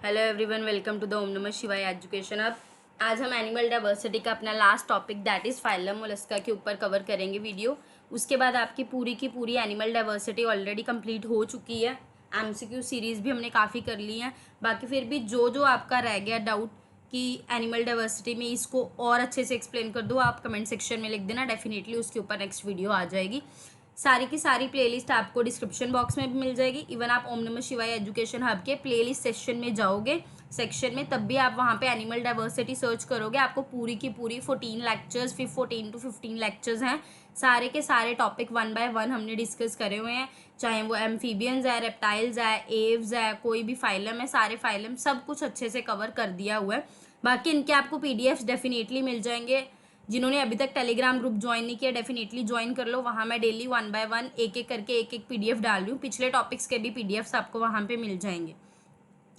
Hello everyone, welcome to the Om Namah Shivaya education. अब आज हम एनिमल डाइवर्सिटी का अपना last topic that is phylum Mollusca के ऊपर कवर करेंगे वीडियो। उसके बाद आपकी पूरी की पूरी एनिमल डाइवर्सिटी ऑलरेडी कंप्लीट हो चुकी है। एमसीक्यू सीरीज़ भी हमने काफ़ी कर ली है। बाकी फिर भी जो जो आपका रह गया डाउट कि एनिमल डाइवर्सिटी में इसको और अच्छे से एक्सप्लेन कर दो, आप कमेंट सेक्शन में लिख देना, डेफिनेटली उसके ऊपर नेक्स्ट वीडियो आ जाएगी। सारी की सारी प्लेलिस्ट आपको डिस्क्रिप्शन बॉक्स में भी मिल जाएगी। इवन आप ओम नमः शिवाय एजुकेशन हब के प्लेलिस्ट सेक्शन में तब भी आप वहाँ पे एनिमल डाइवर्सिटी सर्च करोगे, आपको पूरी की पूरी 14 लेक्चर्स, 14 to 15 लेक्चर्स हैं। सारे के सारे टॉपिक 1 by 1 हमने डिस्कस करे हुए हैं, चाहे वो एम्फीबियंस है, रेप्टाइल्स है, एव्स है, कोई भी फाइलम है, सारे फाइलम सब कुछ अच्छे से कवर कर दिया हुआ है। बाकी इनके आपको पीडीएफ्स डेफिनेटली मिल जाएंगे। जिन्होंने अभी तक टेलीग्राम ग्रुप ज्वाइन नहीं किया, डेफिनेटली ज्वाइन कर लो। वहाँ मैं डेली 1 by 1 एक एक करके एक पीडीएफ डाल रही हूँ। पिछले टॉपिक्स के भी पीडीएफ्स आपको वहाँ पे मिल जाएंगे।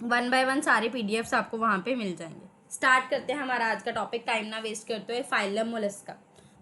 1 by 1 सारे पीडीएफ्स आपको वहाँ पे मिल जाएंगे। स्टार्ट करते हैं हमारा आज का टॉपिक, टाइम ना वेस्ट करते हुए। Phylum Mollusca.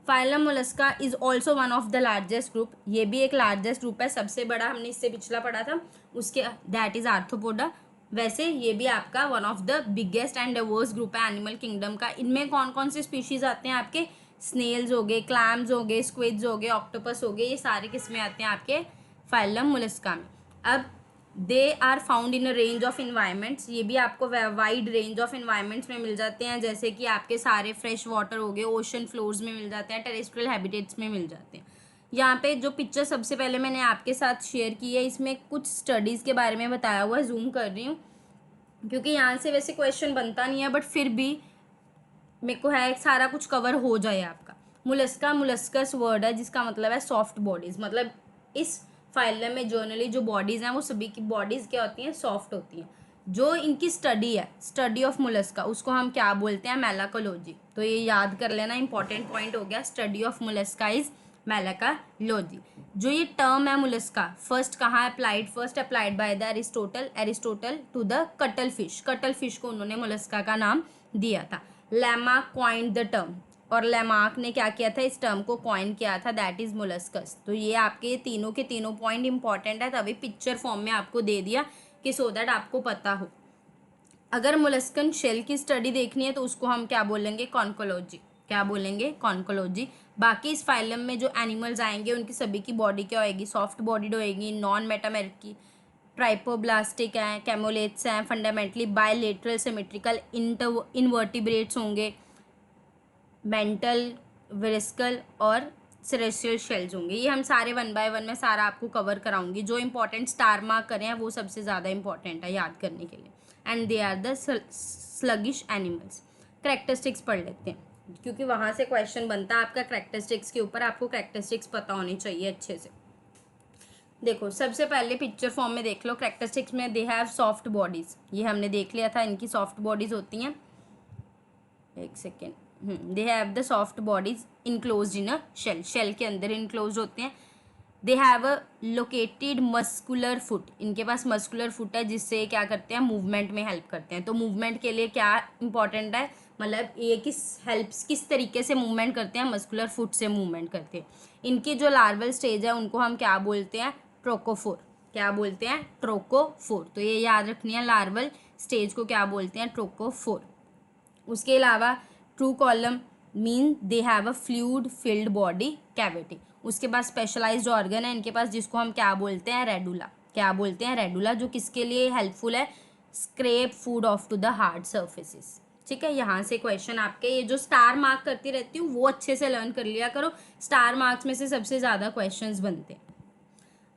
Phylum Mollusca is also one of the largest group. ये भी एक लार्जेस्ट ग्रुप है, सबसे बड़ा हमने इससे पिछला पढ़ा था उसके, दैट इज आर्थ्रोपोडा। वैसे ये भी आपका one of the biggest and diverse group है एनिमल किंगडम का। इनमें कौन कौन से स्पीशीज आते हैं आपके? स्नेल्स हो गए, क्लैम्स हो गए, स्क्विड्स हो गए, ऑक्टोपस हो गए, ये सारे किस्में आते हैं आपके फाइलम मोलस्का में। अब they are found in a range of environments. ये भी आपको वाइड रेंज ऑफ इन्वायरमेंट्स में मिल जाते हैं, जैसे कि आपके सारे फ्रेश वाटर हो गए, ओशन फ्लोर्स में मिल जाते हैं, टेरेस्ट्रियल हैबिटेट्स में मिल जाते हैं। यहाँ पे जो पिक्चर सबसे पहले मैंने आपके साथ शेयर की है, इसमें कुछ स्टडीज़ के बारे में बताया हुआ है। जूम कर रही हूँ क्योंकि यहाँ से वैसे क्वेश्चन बनता नहीं है, बट फिर भी मेरे को है सारा कुछ कवर हो जाए आपका। मुलस्का, मुलस्कस वर्ड है जिसका मतलब है सॉफ्ट बॉडीज़। मतलब इस फाइलम में जर्नली जो बॉडीज़ हैं वो सभी की बॉडीज़ क्या होती हैं? सॉफ्ट होती हैं। जो इनकी स्टडी है, स्टडी ऑफ मुलस्का, उसको हम क्या बोलते हैं? मैलाकोलॉजी। तो ये याद कर लेना, इंपॉर्टेंट पॉइंट हो गया। Study of Mollusca is malacology. जो ये टर्म है मुलस्का, फर्स्ट कहाँ applied? First applied by the Aristotle to the cuttlefish. Cuttlefish को उन्होंने मुलस्का का नाम दिया था। लैमार्क कॉइन्ड द टर्म, और लैमार्क ने क्या किया था? इस टर्म को कॉइन किया था, दैट इज मुलस्कस। तो ये आपके तीनों के तीनों पॉइंट इंपॉर्टेंट है, तभी पिक्चर फॉर्म में आपको दे दिया कि सो दैट आपको पता हो। अगर मुलस्कन शेल की स्टडी देखनी है तो उसको हम क्या बोलेंगे? कॉन्कोलॉजी। क्या बोलेंगे? कॉन्कोलॉजी। बाकी इस फाइलम में जो एनिमल्स आएंगे उनकी सभी की बॉडी क्या होएगी? सॉफ्ट बॉडीड होएगी, नॉन मेटामेरिक की, ट्राइपोब्लास्टिक हैं, कैमोलेट्स हैं, फंडामेंटली बायलेटरल सिमेट्रिकल इनवर्टिब्रेट्स होंगे, मेंटल, विरिस्कल और सेरेस्ट्रियल शेल्स होंगे। ये हम सारे 1 by 1 में सारा आपको कवर कराऊंगी। जो इंपॉर्टेंट स्टार मार्क करें हैं वो सबसे ज़्यादा इंपॉर्टेंट है याद करने के लिए। And they are the sluggish animals. Characteristics पढ़ लेते हैं क्योंकि वहाँ से क्वेश्चन बनता है आपका करेक्टरिस्टिक्स के ऊपर। आपको करेक्टरिस्टिक्स पता होनी चाहिए अच्छे से। देखो, सबसे पहले पिक्चर फॉर्म में देख लो। करेक्टरिस्टिक्स में दे हैव सॉफ्ट बॉडीज़, ये हमने देख लिया था, इनकी सॉफ्ट बॉडीज़ होती हैं। एक second. They have the soft bodies enclose in a shell. Shell के अंदर इनक्लोज होते हैं। They have a located muscular foot. इनके पास मस्कुलर फुट है जिससे क्या करते हैं? मूवमेंट में हेल्प करते हैं। तो मूवमेंट के लिए क्या इंपॉर्टेंट है? मतलब ये किस तरीके से मूवमेंट करते हैं? मस्कुलर फुट से मूवमेंट करते हैं। इनकी जो लार्वल स्टेज है उनको हम क्या बोलते हैं? ट्रोकोफोर। क्या बोलते हैं? ट्रोकोफोर। तो ये याद रखनी है, लार्वल स्टेज को क्या बोलते हैं? ट्रोकोफोर। उसके अलावा true column mean they have a fluid filled body cavity. उसके बाद स्पेशलाइज्ड ऑर्गन है इनके पास जिसको हम क्या बोलते हैं? रेडुला। क्या बोलते हैं? रेडुला, जो किसके लिए हेल्पफुल है? Scrape food off to the hard surfaces. ठीक है, यहाँ से क्वेश्चन आपके, ये जो स्टार मार्क करती रहती हूँ वो अच्छे से लर्न कर लिया करो। स्टार मार्क्स में से सबसे ज़्यादा क्वेश्चंस बनते हैं।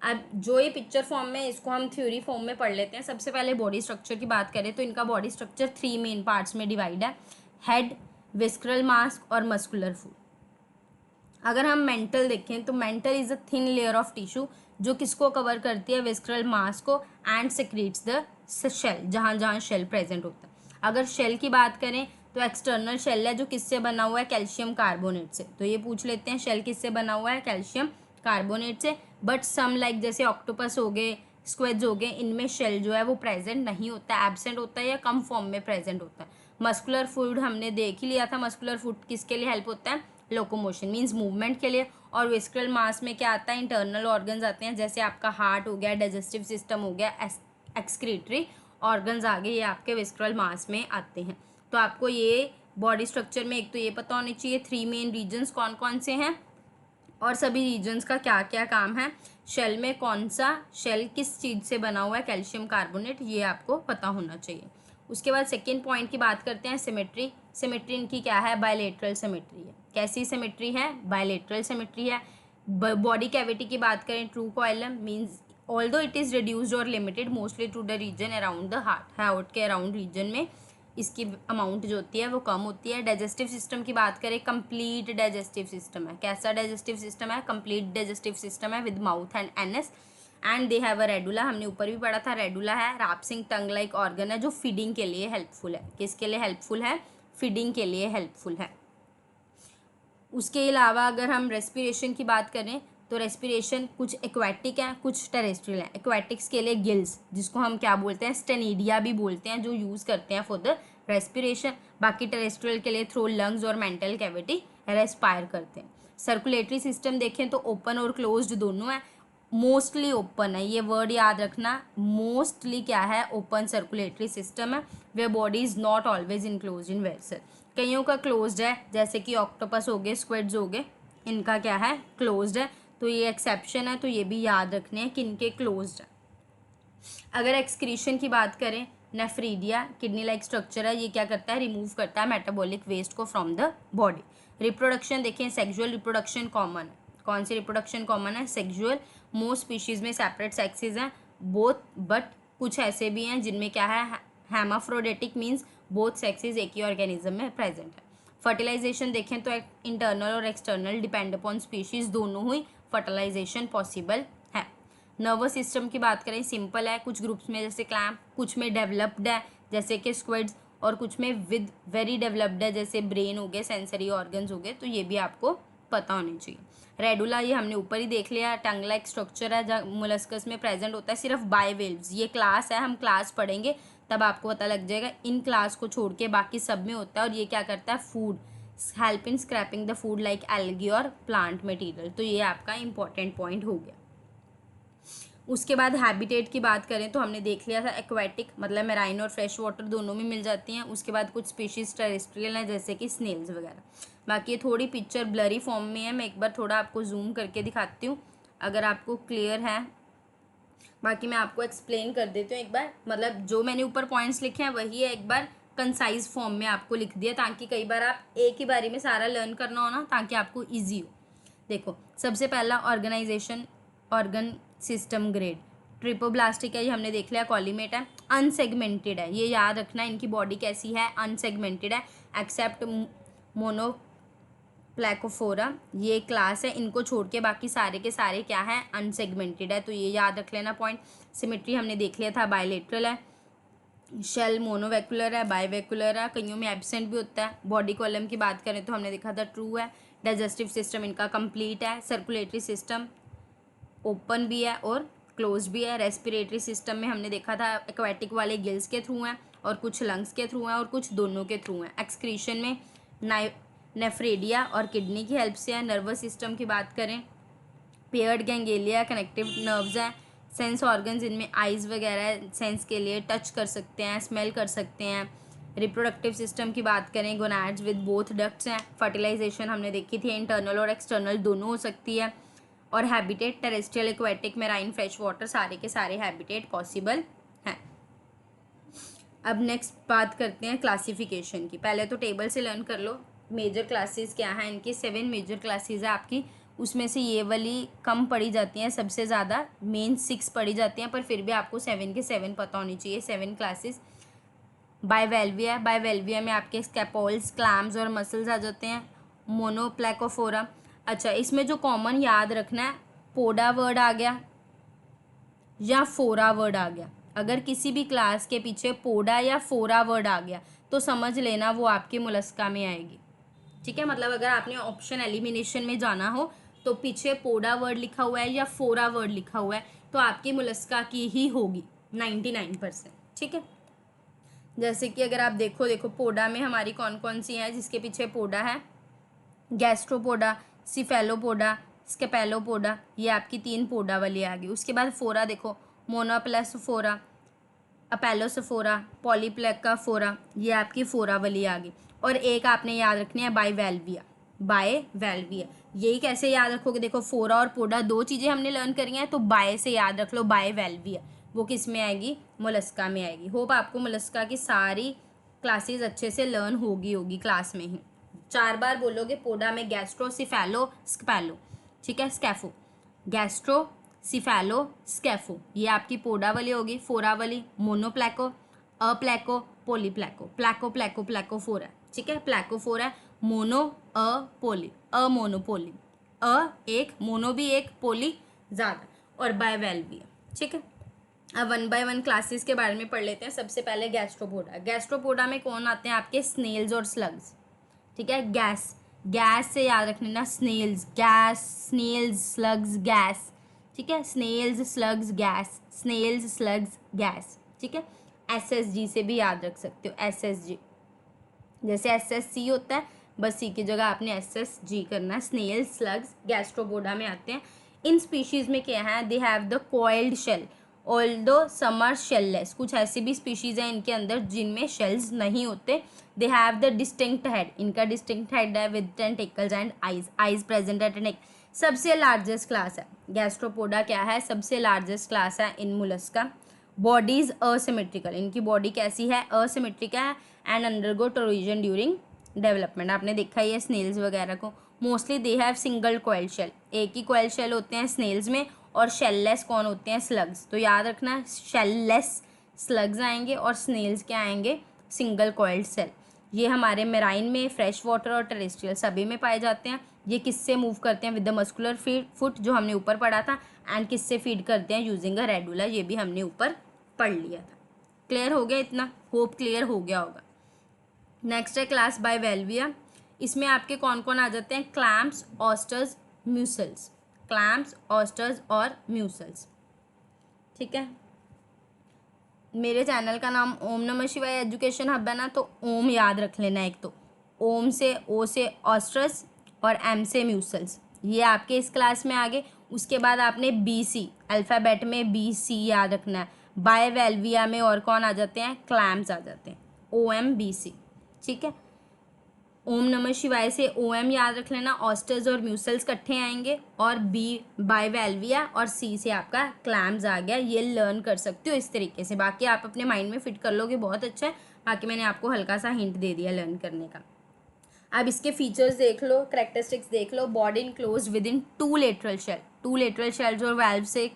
अब जो ये पिक्चर फॉर्म में, इसको हम थ्योरी फॉर्म में पढ़ लेते हैं। सबसे पहले बॉडी स्ट्रक्चर की बात करें तो इनका बॉडी स्ट्रक्चर 3 मेन पार्ट्स में डिवाइड है: हेड, विस्क्रल मास्क और मस्कुलर फूड। अगर हम मेंटल देखें तो mental is a thin layer of tissue जो किसको कवर करती है? विस्क्रल मास्क को, एंड सेक्रेट्स द शेल, जहाँ जहाँ शेल प्रेजेंट होता है। अगर शेल की बात करें तो एक्सटर्नल शेल है जो किससे बना हुआ है? कैल्शियम कार्बोनेट से। तो ये पूछ लेते हैं शेल किससे बना हुआ है? कैल्शियम कार्बोनेट से। बट सम लाइक जैसे ऑक्टोपस हो गए, स्क्विड्स हो गए, इनमें शेल जो है वो प्रेजेंट नहीं होता है, एब्सेंट होता है या कम फॉर्म में प्रेजेंट होता है। मस्कुलर फूड हमने देख ही लिया था। मस्कुलर फूड किसके लिए हेल्प होता है? लोकोमोशन मीन्स मूवमेंट के लिए। और विस्क्रल मास में क्या आता है? इंटरनल ऑर्गन्स आते हैं, जैसे आपका हार्ट हो गया, डाइजेस्टिव सिस्टम हो गया, एक्सक्रीटरी ऑर्गन्स आगे ये आपके विस्करल मास में आते हैं। तो आपको ये बॉडी स्ट्रक्चर में एक तो ये पता होनी चाहिए 3 मेन रीजन्स कौन कौन से हैं और सभी रीजन्स का क्या क्या काम है। शेल में कौन सा शेल किस चीज़ से बना हुआ है, कैल्शियम कार्बोनेट, ये आपको पता होना चाहिए। उसके बाद सेकेंड पॉइंट की बात करते हैं सिमेट्री। सिमेट्री इनकी क्या है, बायलेटरल सिमेट्री है। कैसी सिमेट्री है, बायलेटरल सिमेट्री है। बॉडी कैविटी की बात करें, true coelom means although it is reduced और limited mostly to the region around the heart के अराउंड रीजन में इसकी अमाउंट जो होती है वो कम होती है। डाइजेस्टिव सिस्टम की बात करें, कंप्लीट डाइजेस्टिव सिस्टम है। कैसा डाइजेस्टिव सिस्टम है, कंप्लीट डाइजेस्टिव सिस्टम है with mouth and anus and they have a radula. हमने ऊपर भी पढ़ा था, रेडुला है रैप्सिंग टंग लाइक ऑर्गन है जो फीडिंग के लिए हेल्पफुल है। किसके लिए हेल्पफुल है, फीडिंग के लिए हेल्पफुल है। उसके अलावा अगर हम रेस्पिरेशन की बात करें तो रेस्पिरेशन कुछ एक्वेटिक है कुछ टेरेस्ट्रियल है। एक्वेटिक्स के लिए गिल्स, जिसको हम क्या बोलते हैं, स्टेनिडिया भी बोलते हैं, जो यूज़ करते हैं फॉर द रेस्पिरेशन। बाकी टेरेस्ट्रियल के लिए थ्रू लंग्स और मेंटल कैविटी रेस्पायर करते हैं। सर्कुलेटरी सिस्टम देखें तो ओपन और क्लोज्ड दोनों है। मोस्टली ओपन है, ये वर्ड याद रखना, मोस्टली क्या है, ओपन सर्कुलेटरी सिस्टम है। वे body is not always enclose in vessel. कईयों का क्लोज्ड है, जैसे कि ऑक्टोपस हो गए, स्क्विड्स हो गए, इनका क्या है, क्लोज्ड है। तो ये एक्सेप्शन है, तो ये भी याद रखने हैं कि इनके क्लोज्ड है। अगर एक्सक्रीशन की बात करें, नेफ्रीडिया किडनी लाइक स्ट्रक्चर है, ये क्या करता है, रिमूव करता है मेटाबॉलिक वेस्ट को फ्रॉम द बॉडी। रिप्रोडक्शन देखें, सेक्सुअल रिप्रोडक्शन कॉमन है। कौन सी रिप्रोडक्शन कॉमन है, सेक्सुअल। मोस्ट स्पीशीज़ में सेपरेट सेक्सेस हैं बोथ, बट कुछ ऐसे भी हैं जिनमें क्या है, हेमाफ्रोडेटिक मीन्स बोथ सेक्सेस एक ही ऑर्गेनिज्म में प्रेजेंट है। फर्टिलाइजेशन देखें तो इंटरनल और एक्सटर्नल डिपेंड अपॉन स्पीशीज़ दोनों ही फर्टिलाइजेशन पॉसिबल है। नर्वस सिस्टम की बात करें, सिंपल है, कुछ ग्रुप्स में जैसे क्लैम्प, कुछ में डेवलप्ड है जैसे कि स्क्विड्स, और कुछ में विद वेरी डेवलप्ड है जैसे ब्रेन हो गए, सेंसरी ऑर्गन्स हो गए। तो ये भी आपको पता होनी चाहिए। रेडुला ये हमने ऊपर ही देख लिया, टंग लाइक स्ट्रक्चर है जहाँ मोलस्कस में प्रेजेंट होता है सिर्फ बाइवेल्व्स। ये क्लास है, हम क्लास पढ़ेंगे तब आपको पता लग जाएगा। इन क्लास को छोड़ के बाकी सब में होता है। और ये क्या करता है, food, help in scraping the food like algae और प्लांट मटेरियल। तो ये आपका इंपॉर्टेंट पॉइंट हो गया। उसके बाद हैबिटेट की बात करें तो हमने देख लिया था एक्वेटिक मतलब मैराइन और फ्रेश वाटर दोनों में मिल जाती हैं। उसके बाद कुछ स्पीशीज़ टेरेस्ट्रियल हैं जैसे कि स्नेल्स वगैरह। बाकी ये थोड़ी पिक्चर ब्लरी फॉर्म में है, मैं एक बार थोड़ा आपको जूम करके दिखाती हूँ अगर आपको क्लियर है। बाकी मैं आपको एक्सप्लेन कर देती हूँ एक बार, मतलब जो मैंने ऊपर पॉइंट्स लिखे हैं वही है, एक बार कंसाइज फॉर्म में आपको लिख दिया ताकि कई बार आप एक ही बारी में सारा लर्न करना हो ना, ताकि आपको ईजी हो। देखो, सबसे पहला ऑर्गेनाइजेशन, ऑर्गन सिस्टम ग्रेड ट्रिपोब्लास्टिक है, ये हमने देख लिया। कॉलीमेट है, अनसेगमेंटेड है, ये याद रखना, इनकी बॉडी कैसी है, अनसेगमेंटेड है, एक्सेप्ट मोनोप्लैकोफोरा, ये क्लास है, इनको छोड़ के बाकी सारे के सारे क्या है, अनसेगमेंटेड है। तो ये याद रख लेना पॉइंट। सिमेट्री हमने देख लिया था, बायलेटरल है। शेल मोनोवैक्यूलर है, बाइवैक्यूलर है, कईयों में एब्सेंट भी होता है। बॉडी कॉलम की बात करें तो हमने देखा था ट्रू है। डाइजेस्टिव सिस्टम इनका कंप्लीट है। सर्कुलेटरी सिस्टम ओपन भी है और क्लोज भी है। रेस्पिरेटरी सिस्टम में हमने देखा था एक्वेटिक वाले गिल्स के थ्रू हैं और कुछ लंग्स के थ्रू हैं और कुछ दोनों के थ्रू हैं। एक्सक्रीशन में नेफ्रेडिया और किडनी की हेल्प से है। नर्वस सिस्टम की बात करें, पेयर्ड गैंग्लिया कनेक्टिव नर्व्स हैं। सेंस ऑर्गन्स इनमें आइज़ वगैरह सेंस के लिए टच कर सकते हैं, स्मेल कर सकते हैं। रिप्रोडक्टिव सिस्टम की बात करें, गोनाड्स विद बोथ डक्ट्स हैं। फर्टिलाइजेशन हमने देखी थी, इंटरनल और एक्सटर्नल दोनों हो सकती है। और habitat terrestrial, aquatic, marine, fresh water, सारे के सारे हैबिटेट पॉसिबल हैं। अब नेक्स्ट बात करते हैं क्लासिफिकेशन की। पहले तो टेबल से लर्न कर लो मेजर क्लासेस क्या हैं इनकी। 7 मेजर क्लासेस है आपकी, उसमें से ये वाली कम पढ़ी जाती हैं, सबसे ज़्यादा मेन 6 पढ़ी जाती हैं, पर फिर भी आपको 7 के 7 पता होनी चाहिए। 7 क्लासेस। बायवेल्विया, बायवेल्विया में आपके स्कैपोल्स, क्लैम्स और मसल्स आ जाते हैं। मोनोप्लैकोफोरा, अच्छा इसमें जो कॉमन याद रखना है, पोडा वर्ड आ गया या फोरा वर्ड आ गया। अगर किसी भी क्लास के पीछे पोडा या फोरा वर्ड आ गया तो समझ लेना वो आपके मोलस्का में आएगी। ठीक है, मतलब अगर आपने ऑप्शन एलिमिनेशन में जाना हो तो पीछे पोडा वर्ड लिखा हुआ है या फोरा वर्ड लिखा हुआ है तो आपकी मोलस्का की ही होगी 99%। ठीक है, जैसे कि अगर आप देखो पोडा में हमारी कौन कौन सी हैं जिसके पीछे पोडा है, गैस्ट्रोपोडा, सिफेलोपोडा, स्केपेलोपोडा, ये आपकी 3 पोडा वाली आ गई। उसके बाद फोरा देखो, मोनोप्लस फोरा, अपेलोसोफोरा, पॉलीप्लेकाफोरा, ये आपकी फोरा वाली आ गई। और एक आपने याद रखनी है बाइवेल्विया, बाइवेल्विया। यही कैसे याद रखोगे, देखो फोरा और पोडा दो चीज़ें हमने लर्न करी हैं, तो बाय से याद रख लो बाइवेल्विया, वो किस में आएगी, मोलस्का में आएगी। होप आपको मोलस्का की सारी क्लासेस अच्छे से लर्न होगी क्लास में ही। 4 बार बोलोगे। पोडा में गैस्ट्रो, सिफेलो, स्कैफो, ठीक है, स्कैफो, गैस्ट्रो, सिफेलो, स्कैफो, ये आपकी पोडा वाली होगी। फोरा वाली मोनोप्लैको, अप्लैको, पोलीप्लैको, प्लैको प्लैको प्लैको फोरा, ठीक है, प्लैको फोरा, मोनो, पोली, मोनोपोली, एक, मोनो भी एक, पोली ज़्यादा, और बाइवेल्विया, ठीक है। अब 1 बाय 1 क्लासेस के बारे में पढ़ लेते हैं। सबसे पहले गैस्ट्रोपोडा। गैस्ट्रोपोडा में कौन आते हैं आपके, स्नेल्स और स्लग्स, ठीक है। गैस से याद रखने ना, snails, gas, snails, slugs, gas, ठीक है, snails, slugs, gas, snails, slugs, gas, ठीक है। SSG से भी याद रख सकते हो, SSG, जैसे SSC होता है, बस सी की जगह आपने SSG करना है। स्नेल्स, स्लग्स गैस्ट्रोपोडा में आते हैं। इन स्पीशीज़ में क्या है, they have the coiled shell although some are shellless. कुछ ऐसी भी स्पीशीज़ हैं इनके अंदर जिनमें शेल्स नहीं होते। They have the distinct head, इनका डिस्टिंक्ट हेड है with tentacles and eyes present at neck. सबसे लार्जेस्ट क्लास है गैस्ट्रोपोडा, क्या है, सबसे लार्जेस्ट क्लास है इन मोलस्का। बॉडीज असिमेट्रिकल, इनकी बॉडी कैसी है, असिमेट्रिकल है, and undergo torsion during development. आपने देखा ही है स्नेल्स वगैरह को। Mostly they have single coil shell, एक ही कॉइल शेल होते हैं स्नेल्स में, और शेललेस कौन होते हैं, स्लग्स। तो याद रखना, शेललेस स्लग्स आएंगे और स्नेल्स क्या आएंगे, सिंगल कॉइल्ड सेल। ये हमारे मेराइन में, फ्रेश वाटर और टेरेस्ट्रियल सभी में पाए जाते हैं। ये किससे मूव करते हैं, विद द मस्कुलर फुट, जो हमने ऊपर पढ़ा था, एंड किससे फीड करते हैं, यूजिंग अ रेडुला, ये भी हमने ऊपर पढ़ लिया था। क्लियर हो गया इतना, होप क्लियर हो गया होगा। नेक्स्ट है क्लास बाइवेल्विया। इसमें आपके कौन कौन आ जाते हैं, क्लैम्प्स, ऑस्टर्स, म्यूसल्स, क्लैम्प्स, ऑस्टर्स और म्यूसल्स, ठीक है। मेरे चैनल का नाम ओम नमः शिवाय एजुकेशन हब है ना, तो ओम याद रख लेना। एक तो ओम से, ओ से ऑस्ट्रस और एम से म्यूसल्स, ये आपके इस क्लास में आ गए। उसके बाद आपने BC, अल्फ़ाबेट में BC याद रखना है। बाइवेल्विया में और कौन आ जाते हैं, क्लैम्प्स आ जाते हैं, OMBC, ठीक है। ओम नमः शिवाय से OM याद रख लेना, ऑस्टर्स और म्यूसल्स इकट्ठे आएंगे, और B बाइवेल्विया, और C से आपका क्लैम्स आ गया। ये लर्न कर सकते हो इस तरीके से, बाकी आप अपने माइंड में फिट कर लोगे, बहुत अच्छा है। बाकी मैंने आपको हल्का सा हिंट दे दिया लर्न करने का। अब इसके फीचर्स देख लो, करेक्टरिस्टिक्स देख लो। Body enclose within 2 lateral shell, 2 lateral shells और वाल्व से,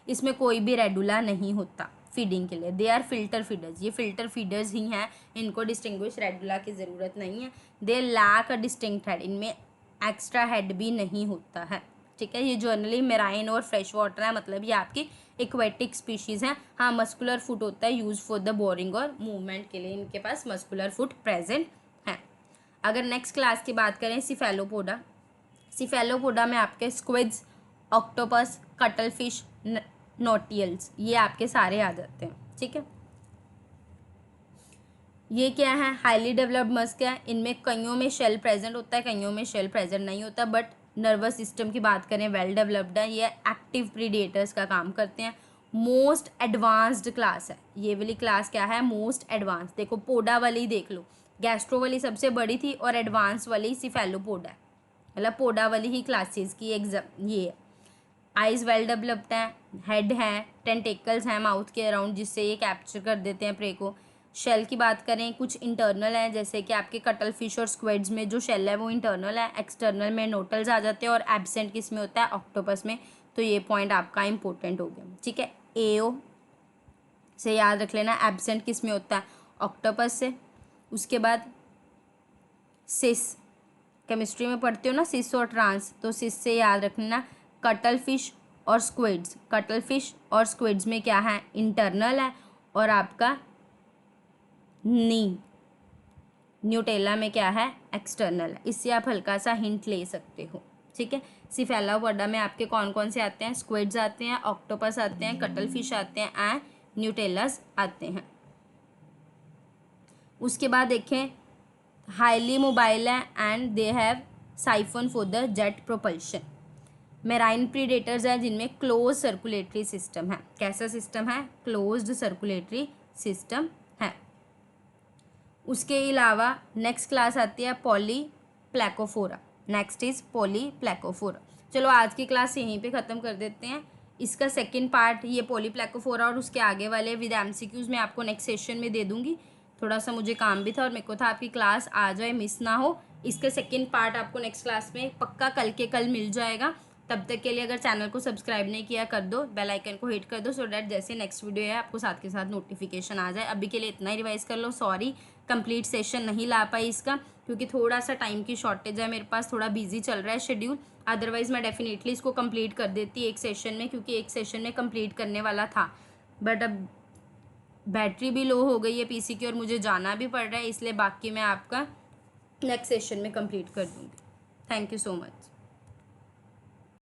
इसमें कोई भी रेडुला नहीं होता फीडिंग के लिए। दे आर फिल्टर फीडर्स, ये फिल्टर फीडर्स ही हैं, इनको डिस्टिंग्विश रेडुला की ज़रूरत नहीं है। They lack a distinct head, इनमें एक्स्ट्रा हेड भी नहीं होता है, ठीक है। ये जनरली मेराइन और फ्रेश वाटर है, मतलब ये आपकी एक्वेटिक स्पीशीज़ हैं। हाँ, मस्कुलर फुट होता है यूज फॉर द बोरिंग और मूवमेंट के लिए, इनके पास मस्कुलर फुट प्रेजेंट है। अगर नेक्स्ट क्लास की बात करें, सिफेलोपोडा। सिफेलोपोडा में आपके स्क्विड्स, ऑक्टोपस, कटलफिश, नोटियल्स, ये आपके सारे आ जाते हैं, ठीक है। ये क्या है, हाईली डेवलप्ड मस्क है। इनमें कईयों में शेल प्रेजेंट होता है, कईयों में शेल प्रेजेंट नहीं होता, बट नर्वस सिस्टम की बात करें वेल डेवलप्ड है। ये एक्टिव प्रीडेटर्स का काम करते हैं। मोस्ट एडवांस्ड क्लास है ये वाली क्लास, क्या है, मोस्ट एडवांस। देखो पोडा वाली देख लो, गैस्ट्रो वाली सबसे बड़ी थी, और एडवांस वाली सिफेलोपोडा है, मतलब पोडा वाली ही क्लासेस की एग्जाम ये है। आइज़ वेल डेवलप्ड हैं, हेड है, टेंटिकल्स हैं माउथ के अराउंड, जिससे ये कैप्चर कर देते हैं प्रे को। शेल की बात करें, कुछ इंटरनल है, जैसे कि आपके कटल फिश और स्क्विड्स में जो शेल है वो इंटरनल है। एक्सटर्नल में नोटल्स आ जाते हैं, और एब्सेंट किस में होता है, ऑक्टोपस में। तो ये पॉइंट आपका इंपॉर्टेंट हो गया, ठीक है। AO से याद रख लेना, एब्सेंट किस में होता है, ऑक्टोपस से। उसके बाद सिस, केमिस्ट्री में पढ़ते हो ना सिस और ट्रांस, तो सिस से याद रखना, कटल फिश और स्क्विड्स, कटल फिश और स्क्विड्स में क्या है, इंटरनल है, और आपका न्यूटेला में क्या है, एक्सटर्नल है। इससे आप हल्का सा हिंट ले सकते हो, ठीक है। सिफेलोपोडा में आपके कौन कौन से आते हैं, स्क्विड्स आते हैं, ऑक्टोपस आते हैं, कटल फिश आते हैं, एंड न्यूटेलास आते हैं। उसके बाद देखें, हाईली मोबाइल है, and they have siphon for the jet propulsion. Marine predators हैं जिनमें क्लोज सर्कुलेटरी सिस्टम है। कैसा सिस्टम है, क्लोज्ड सर्कुलेटरी सिस्टम है। उसके अलावा नेक्स्ट क्लास आती है पॉलीप्लैकोफोरा। Next is पॉलीप्लैकोफोरा। चलो आज की क्लास यहीं पे ख़त्म कर देते हैं। इसका सेकंड पार्ट ये पॉलीप्लैकोफोरा और उसके आगे वाले विद एमसीक्यूज मैं आपको नेक्स्ट सेशन में दे दूँगी। थोड़ा सा मुझे काम भी था और मेरे को था आपकी क्लास आ जाए, मिस ना हो। इसका सेकंड पार्ट आपको नेक्स्ट क्लास में पक्का कल के कल मिल जाएगा। तब तक के लिए अगर चैनल को सब्सक्राइब नहीं किया कर दो, बेल आइकन को हिट कर दो, सो डैट जैसे नेक्स्ट वीडियो है आपको साथ के साथ नोटिफिकेशन आ जाए। अभी के लिए इतना ही रिवाइज कर लो। सॉरी कंप्लीट सेशन नहीं ला पाई इसका, क्योंकि थोड़ा सा टाइम की शॉर्टेज है मेरे पास, थोड़ा बिजी चल रहा है शेड्यूल। अदरवाइज़ मैं डेफिनेटली इसको कंप्लीट कर देती एक सेशन में, क्योंकि एक सेशन में कंप्लीट करने वाला था। बट अब बैटरी भी लो हो गई है पीसी की और मुझे जाना भी पड़ रहा है, इसलिए बाकी मैं आपका नेक्स्ट सेशन में कंप्लीट कर दूँगी। Thank you so much.